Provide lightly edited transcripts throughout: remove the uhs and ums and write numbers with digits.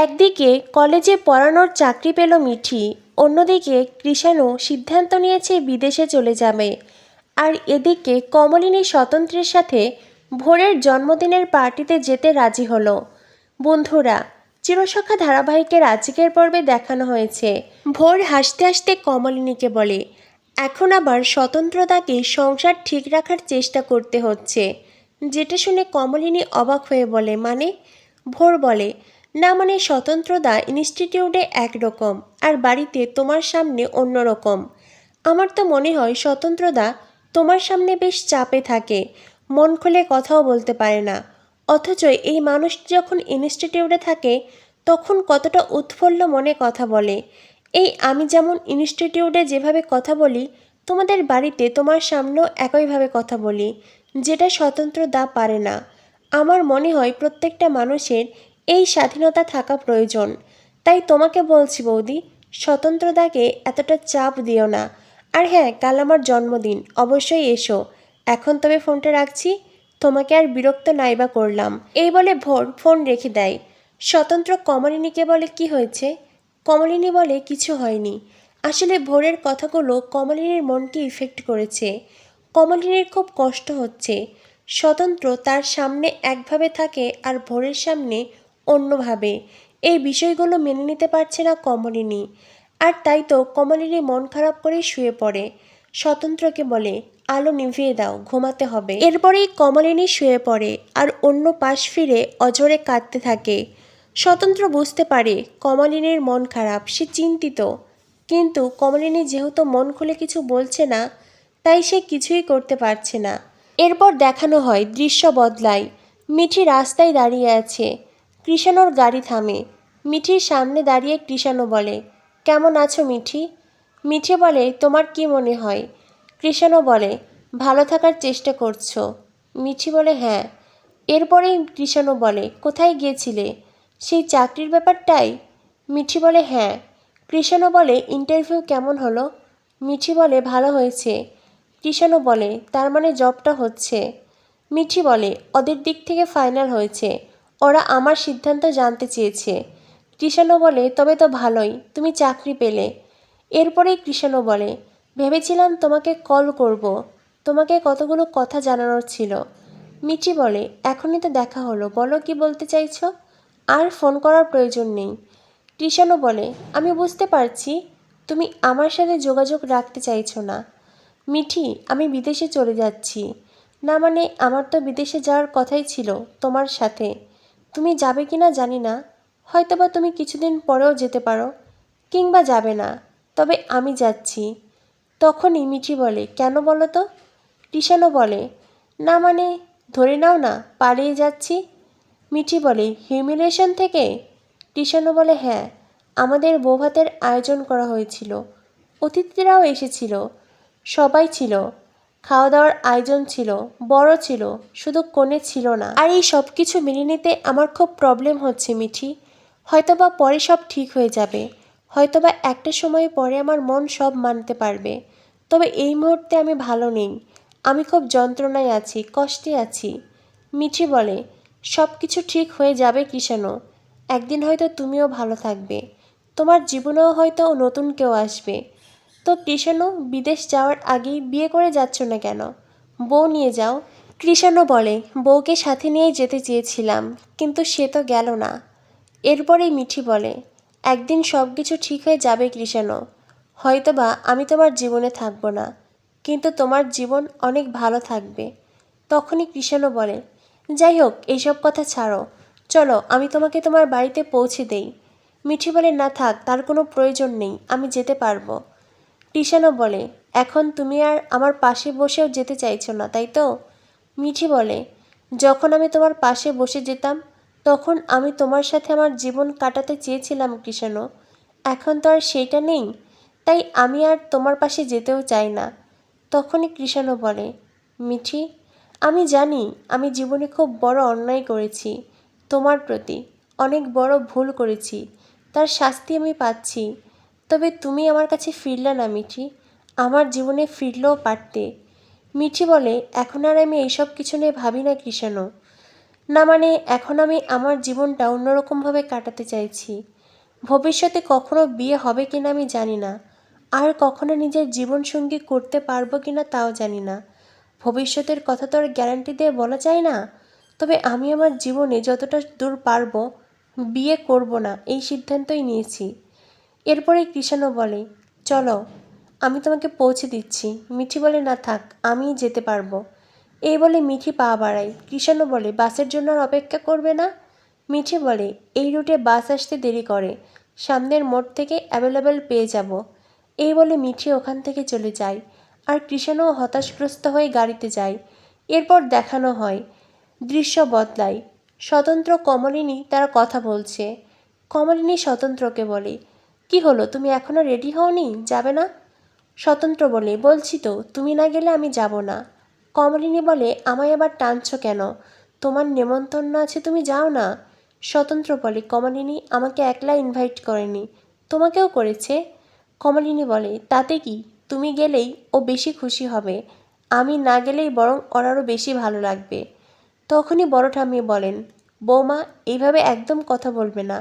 একদিকে কলেজে পড়ানোর চাকরি পেল মিঠি, অন্যদিকে কৃষাণু সিদ্ধান্ত নিয়েছে বিদেশে চলে যাবে। আর এদিকে কমলিনী স্বতন্ত্রের সাথে ভোরের জন্মদিনের পার্টিতে যেতে রাজি হলো। বন্ধুরা, চিরসখা ধারাবাহিকের আজকের পর্বে দেখানো হয়েছে ভোর হাসতে হাসতে কমলিনীকে বলে এখন আবার স্বতন্ত্রতাকে সংসার ঠিক রাখার চেষ্টা করতে হচ্ছে, যেটা শুনে কমলিনী অবাক হয়ে বলে মানে? ভোর বলে না মানে স্বতন্ত্রতা ইনস্টিটিউটে একরকম আর বাড়িতে তোমার সামনে অন্যরকম। আমার তো মনে হয় স্বতন্ত্রতা তোমার সামনে বেশ চাপে থাকে, মন খুলে কথাও বলতে পারে না, অথচ এই মানুষ যখন ইনস্টিটিউটে থাকে তখন কতটা উৎফুল্ল মনে কথা বলে। এই আমি যেমন ইনস্টিটিউটে যেভাবে কথা বলি তোমাদের বাড়িতে তোমার সামনেও একইভাবে কথা বলি, যেটা স্বতন্ত্রতা পারে না। আমার মনে হয় প্রত্যেকটা মানুষের এই স্বাধীনতা থাকা প্রয়োজন। তাই তোমাকে বলছি বৌদি, স্বতন্ত্রতাকে এতটা চাপ দিও না। আর হ্যাঁ, কাল আমার জন্মদিন, অবশ্যই এসো। এখন তবে ফোনটা রাখছি, তোমাকে আর বিরক্ত নাইবা করলাম। এই বলে ভোর ফোন রেখে দেয়। স্বতন্ত্র কমলিনীকে বলে কি হয়েছে? কমলিনী বলে কিছু হয়নি। আসলে ভোরের কথাগুলো কমলিনীর মনকে ইফেক্ট করেছে। কমলিনীর খুব কষ্ট হচ্ছে। স্বতন্ত্র তার সামনে একভাবে থাকে আর ভোরের সামনে অন্যভাবে। এই বিষয়গুলো মেনে নিতে পারছে না কমলিনী। আর তাই তো কমলিনী মন খারাপ করে শুয়ে পড়ে। স্বতন্ত্রকে বলে আলো নিভিয়ে দাও, ঘুমাতে হবে। এরপরেই কমলিনী শুয়ে পড়ে আর অন্য পাশ ফিরে অঝরে কাঁদতে থাকে। স্বতন্ত্র বুঝতে পারে কমলিনীর মন খারাপ, সে চিন্তিত। কিন্তু কমলিনী যেহেতু মন খুলে কিছু বলছে না, তাই সে কিছুই করতে পারছে না। এরপর দেখানো হয় দৃশ্য বদলায়। মিঠি রাস্তায় দাঁড়িয়ে আছে। কৃষাণুর গাড়ি থামে। মিঠির সামনে দাঁড়িয়ে কৃষাণু বলে কেমন আছো মিঠি? মিঠি বলে তোমার কি মনে হয়? কৃষাণু বলে ভালো থাকার চেষ্টা করছো। মিঠি বলে হ্যাঁ। এরপরেই কৃষাণু বলে কোথায় গিয়েছিলে? সেই চাকরির ব্যাপারটাই? মিঠি বলে হ্যাঁ। কৃষাণু বলে ইন্টারভিউ কেমন হলো? মিঠি বলে ভালো হয়েছে। কৃষাণু বলে তার মানে জবটা হচ্ছে? মিঠি বলে ওদের দিক থেকে ফাইনাল হয়েছে, ওরা আমার সিদ্ধান্ত জানতে চেয়েছে। কৃষাণু বলে তবে তো ভালোই, তুমি চাকরি পেলে। এরপরেই কৃষাণু বলে ভেবেছিলাম তোমাকে কল করব, তোমাকে কতগুলো কথা জানানোর ছিল। মিঠি বলে এখনই তো দেখা হলো, বলো কি বলতে চাইছো? আর ফোন করার প্রয়োজন নেই। কৃষাণু বলে আমি বুঝতে পারছি তুমি আমার সাথে যোগাযোগ রাখতে চাইছো না। মিঠি আমি বিদেশে চলে যাচ্ছি। না মানে আমার তো বিদেশে যাওয়ার কথাই ছিল তোমার সাথে। তুমি যাবে কি না জানি না, হয়তোবা তুমি কিছুদিন পরেও যেতে পারো, কিংবা যাবে না, তবে আমি যাচ্ছি। তখনই মিঠি বলে কেন বলো তো? কৃষাণু বলে না মানে ধরে নাও না পালিয়ে যাচ্ছি। মিঠি বলে হিউমিলেশন থেকে? কৃষাণু বলে হ্যাঁ, আমাদের বৌভাতের আয়োজন করা হয়েছিল, অতিথিরাও এসেছিল, সবাই ছিল, খাওয়া দাওয়ার আয়োজন ছিল, বড় ছিল, শুধু কনে ছিল না। আর এই সব কিছু মেনে নিতে আমার খুব প্রবলেম হচ্ছে মিঠি। হয়তোবা পরে সব ঠিক হয়ে যাবে, হয়তোবা একটা সময় পরে আমার মন সব মানতে পারবে, তবে এই মুহূর্তে আমি ভালো নেই, আমি খুব যন্ত্রণায় আছি, কষ্টে আছি। মিঠি বলে সব কিছু ঠিক হয়ে যাবে কৃষাণু, একদিন হয়তো তুমিও ভালো থাকবে, তোমার জীবনেও হয়তো নতুন কেউ আসবে। তো কৃষাণু বিদেশ যাওয়ার আগেই বিয়ে করে যাচ্ছ না কেন? বউ নিয়ে যাও। কৃষাণু বলে বউকে সাথে নিয়েই যেতে চেয়েছিলাম, কিন্তু সে তো গেল না। এরপরেই মিঠি বলে একদিন সব কিছু ঠিক হয়ে যাবে কৃষাণু, হয়তোবা আমি তোমার জীবনে থাকবো না, কিন্তু তোমার জীবন অনেক ভালো থাকবে। তখনই কৃষাণু বলে যাই হোক এইসব কথা ছাড়ো, চলো আমি তোমাকে তোমার বাড়িতে পৌঁছে দেই। মিঠি বলে না থাক, তার কোনো প্রয়োজন নেই, আমি যেতে পারবো। কৃষাণু বলে এখন তুমি আর আমার পাশে বসেও যেতে চাইছো না তাই তো? মিঠি বলে যখন আমি তোমার পাশে বসে যেতাম তখন আমি তোমার সাথে আমার জীবন কাটাতে চেয়েছিলাম কৃষাণু, এখন তো আর সেইটা নেই, তাই আমি আর তোমার পাশে যেতেও চাই না। তখনই কৃষাণু বলে মিঠি আমি জানি আমি জীবনে খুব বড় অন্যায় করেছি, তোমার প্রতি অনেক বড় ভুল করেছি, তার শাস্তি আমি পাচ্ছি, তবে তুমি আমার কাছে ফিরলে না মিঠি, আমার জীবনে ফিরলেও পারতে। মিঠি বলে এখন আর আমি এইসব কিছু নিয়ে ভাবি না কৃষাণু, না মানে এখন আমি আমার জীবনটা অন্যরকমভাবে কাটাতে চাইছি। ভবিষ্যতে কখনো বিয়ে হবে কিনা আমি জানি না, আর কখনো নিজের জীবনসঙ্গী করতে পারবো কিনা তাও জানি না। ভবিষ্যতের কথা তো আর গ্যারান্টি দিয়ে বলা যায় না। তবে আমি আমার জীবনে যতটা দূর পারবো বিয়ে করব না, এই সিদ্ধান্তই নিয়েছি। এরপরে কৃষাণও বলে, চলো আমি তোমাকে পৌঁছে দিচ্ছি। মিঠি বলে, না থাক, আমিই যেতে পারবো। এই বলে মিঠি পা বাড়ায়। কৃষাণও বলে, বাসের জন্য আর অপেক্ষা করবে না? মিঠি বলে, এই রুটে বাস আসতে দেরি করে, সামনের মোড় থেকে অ্যাভেলেবেল পেয়ে যাব। এই বলে মিঠি ওখান থেকে চলে যায়, আর কৃষাণও হতাশগ্রস্ত হয়ে গাড়িতে যায়। এরপর দেখানো হয়, দৃশ্য বদলায়। স্বতন্ত্র কমলিনী তারা কথা বলছে। কমলিনী স্বতন্ত্রকে বলে, কি হলো, তুমি এখনও রেডি হওনি, যাবে না? স্বতন্ত্র বলে, বলছি তো, তুমি না গেলে আমি যাব না। কমলিনী বলে, আমায় আবার টানছ কেন? তোমার নেমন্তন্ন আছে, তুমি যাও না। স্বতন্ত্র বলে, কমলিনী আমাকে একলা ইনভাইট করেনি, তোমাকেও করেছে। কমলিনী বলে, তাতে কি, তুমি গেলেই ও বেশি খুশি হবে, আমি না গেলেই বরং ওর আরও বেশি ভালো লাগবে। তখনই বড় ঠাম্মি বলেন, বৌমা এইভাবে একদম কথা বলবে না।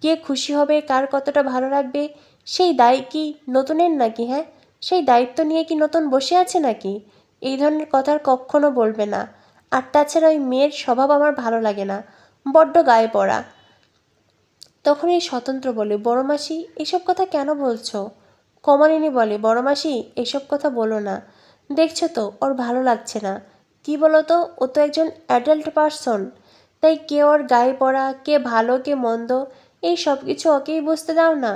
কে খুশি হবে, কার কতটা ভালো লাগবে, সেই দায় কি নতুনের নাকি? হ্যাঁ, সেই দায়িত্ব নিয়ে কি নতুন বসে আছে নাকি? এই ধরনের কথা আর কখনো বলবে না। আর তাছাড়া ওই মেয়ের স্বভাব আমার ভালো লাগে না, বড্ড গায়ে পড়া। তখন এই স্বতন্ত্র বলে, বড় মাসি এসব কথা কেন বলছো? কমলিনী বলে, বড় মাসি এসব কথা বলো না, দেখছো তো ওর ভালো লাগছে না। কি বলো তো, ও তো একজন অ্যাডাল্ট পারসন, তাই কে ওর গায়ে পড়া, কে ভালো কে মন্দ, এই সব কিছু ওকেই বুঝতে দাও না।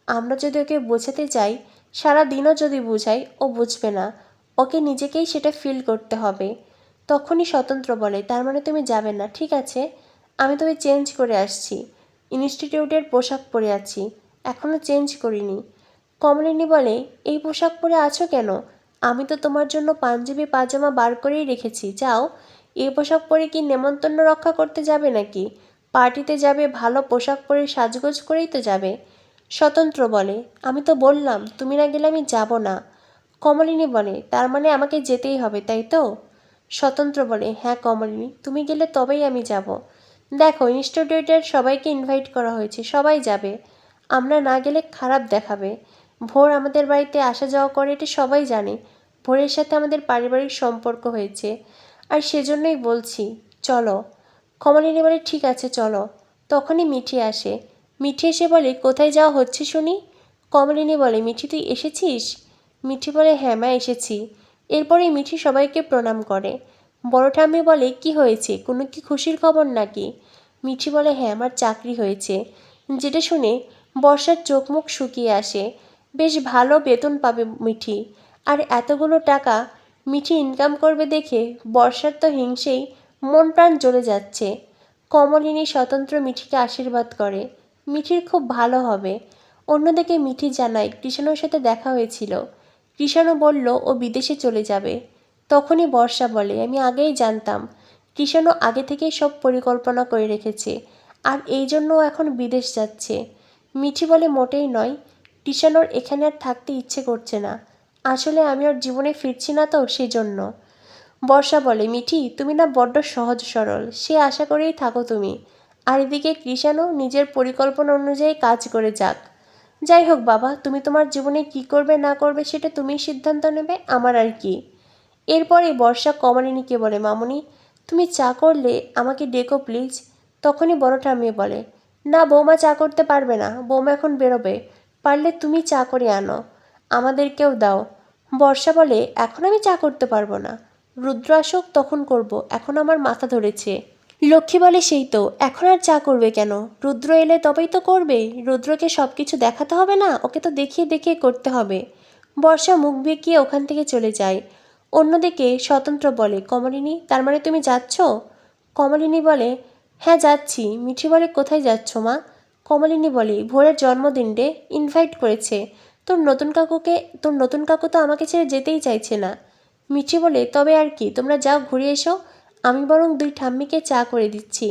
আমরা যদি ওকে বোঝাতে চাই, সারা দিনও যদি বুঝাই, ও বুঝবে না। ওকে নিজেকেই সেটা ফিল করতে হবে। তখনই স্বতন্ত্র বলে, তার মানে তুমি যাবে না? ঠিক আছে, আমি তবে চেঞ্জ করে আসছি। ইনস্টিটিউটের পোশাক পরে আছি, এখনও চেঞ্জ করিনি। কমলিনী বলে, এই পোশাক পরে আছো কেন? আমি তো তোমার জন্য পাঞ্জাবি পাজামা বার করেই রেখেছি, যাও। এই পোশাক পরে কি নেমন্তন্ন রক্ষা করতে যাবে নাকি? পার্টিতে যাবে, ভালো পোশাক পরে সাজগোজ করেই তো যাবে। স্বতন্ত্র বলে, আমি তো বললাম তুমি না গেলে আমি যাব না। কমলিনী বলে, তার মানে আমাকে যেতেই হবে, তাই তো? স্বতন্ত্র বলে, হ্যাঁ কমলিনী, তুমি গেলে তবেই আমি যাব। দেখো, ইনস্টিটিউটের সবাইকে ইনভাইট করা হয়েছে, সবাই যাবে, আমরা না গেলে খারাপ দেখাবে। ভোর আমাদের বাড়িতে আসা যাওয়া করে, এটা সবাই জানে। ভোরের সাথে আমাদের পারিবারিক সম্পর্ক হয়েছে, আর সেজন্যই বলছি, চলো। কমলিনী বলে, ঠিক আছে চলো। তখনই মিঠি আসে। মিঠি এসে বলে, কোথায় যাওয়া হচ্ছে শুনি? কমলিনী বলে, মিঠি তুই এসেছিস? মিঠি বলে, হ্যাঁ মা এসেছি। এরপরেই মিঠি সবাইকে প্রণাম করে। বড় ঠাম্মি বলে, কি হয়েছে, কোনো কি খুশির খবর নাকি? মিঠি বলে, হ্যাঁ আমার চাকরি হয়েছে। যেটা শুনে বর্ষার চোখ মুখ শুকিয়ে আসে। বেশ ভালো বেতন পাবে মিঠি, আর এতগুলো টাকা মিঠি ইনকাম করবে দেখে বর্ষার তো হিংসেই মন প্রাণ জ্বলে যাচ্ছে। কমলিনী স্বতন্ত্র মিঠিকে আশীর্বাদ করে, মিঠির খুব ভালো হবে। অন্যদিকে মিঠি জানায় কৃষাণুর সাথে দেখা হয়েছিল। কৃষাণু বলল ও বিদেশে চলে যাবে। তখনই বর্ষা বলে, আমি আগেই জানতাম, কৃষাণু আগে থেকেই সব পরিকল্পনা করে রেখেছে, আর এই জন্য ও এখন বিদেশ যাচ্ছে। মিঠি বলে, মোটেই নয়, কৃষাণুর এখানে আর থাকতে ইচ্ছে করছে না, আসলে আমি ওর জীবনে ফিরছি না তো সেজন্য। বর্ষা বলে, মিঠি তুমি না বড্ড সহজ সরল, সে আশা করেই থাকো তুমি। আর এদিকে কৃষাণও নিজের পরিকল্পনা অনুযায়ী কাজ করে যাক। যাই হোক বাবা, তুমি তোমার জীবনে কি করবে না করবে সেটা তুমিই সিদ্ধান্ত নেবে, আমার আর কি। এরপরে বর্ষা কমলিনীকে বলে, মামুনি তুমি চা করলে আমাকে ডেকো প্লিজ। তখনই বড় ঠাম্মি বলে, না বৌমা চা করতে পারবে না, বৌমা এখন বেরোবে, পারলে তুমি চা করে আনো, আমাদেরকেও দাও। বর্ষা বলে, এখন আমি চা করতে পারবো না, রুদ্র আসুক তখন করব, এখন আমার মাথা ধরেছে। লক্ষ্মী বলে, সেই তো, এখন আর চা করবে কেন, রুদ্র এলে তবেই তো করবে, রুদ্রকে সব কিছু দেখাতে হবে না, ওকে তো দেখিয়ে দেখিয়ে করতে হবে। বর্ষা মুখ বেঁকিয়ে ওখান থেকে চলে যায়। অন্যদিকে স্বতন্ত্র বলে, কমলিনী তার মানে তুমি যাচ্ছ? কমলিনী বলে, হ্যাঁ যাচ্ছি। মিঠি বলে, কোথায় যাচ্ছ মা? কমলিনী বলে, ভোরের জন্মদিন রে, ইনভাইট করেছে। তোর নতুন কাকু তো আমাকে ছেড়ে যেতেই চাইছে না। মিঠি বলে, তবে আর কি, তোমরা যাও ঘুরে এসো, আমি বরং দুই ঠাম্মিকে চা করে দিচ্ছি।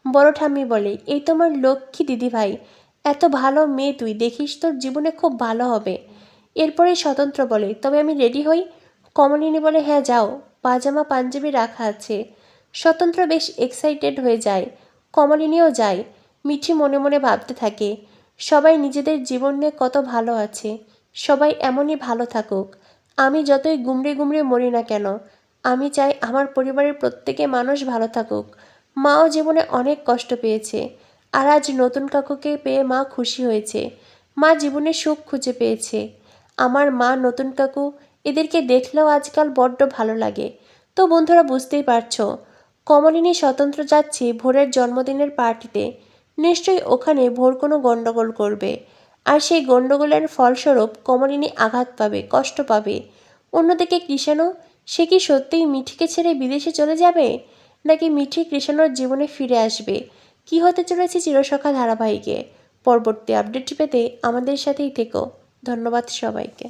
বড় ঠাম্মি বলে, এই তোমার লক্ষ্মী দিদি ভাই, এত ভালো মেয়ে তুই, দেখিস তোর জীবনে খুব ভালো হবে। এরপরে স্বতন্ত্র বলে, তবে আমি রেডি হই? কমলিনী বলে, হ্যাঁ যাও, পাজামা পাঞ্জাবি রাখা আছে। স্বতন্ত্র বেশ এক্সাইটেড হয়ে যায়, কমলিনীও যায়। মিঠি মনে মনে ভাবতে থাকে, সবাই নিজেদের জীবন নিয়ে কত ভালো আছে, সবাই এমনই ভালো থাকুক। আমি যতই গুমড়ে গুমড়ে মরি না কেন, আমি চাই আমার পরিবারের প্রত্যেকে মানুষ ভালো থাকুক। মাও জীবনে অনেক কষ্ট পেয়েছে, আর আজ নতুন কাকুকে পেয়ে মা খুশি হয়েছে। মা জীবনে সুখ খুঁজে পেয়েছে। আমার মা, নতুন কাকু, এদেরকে দেখলেও আজকাল বড্ড ভালো লাগে। তো বন্ধুরা, বুঝতেই পারছো, কমলিনী স্বতন্ত্র যাচ্ছে ভোরের জন্মদিনের পার্টিতে। নিশ্চয়ই ওখানে ভোর কোনো গণ্ডগোল করবে, আর সেই গণ্ডগোলের ফলস্বরূপ কমলিনী আঘাত পাবে, কষ্ট পাবে। অন্যদিকে কৃষাণু, সে কি সত্যিই মিঠিকে ছেড়ে বিদেশে চলে যাবে, নাকি মিঠি কৃষাণুর জীবনে ফিরে আসবে? কি হতে চলেছে চিরসখা ধারাবাহিকে? পরবর্তী আপডেট পেতে আমাদের সাথেই থেকো। ধন্যবাদ সবাইকে।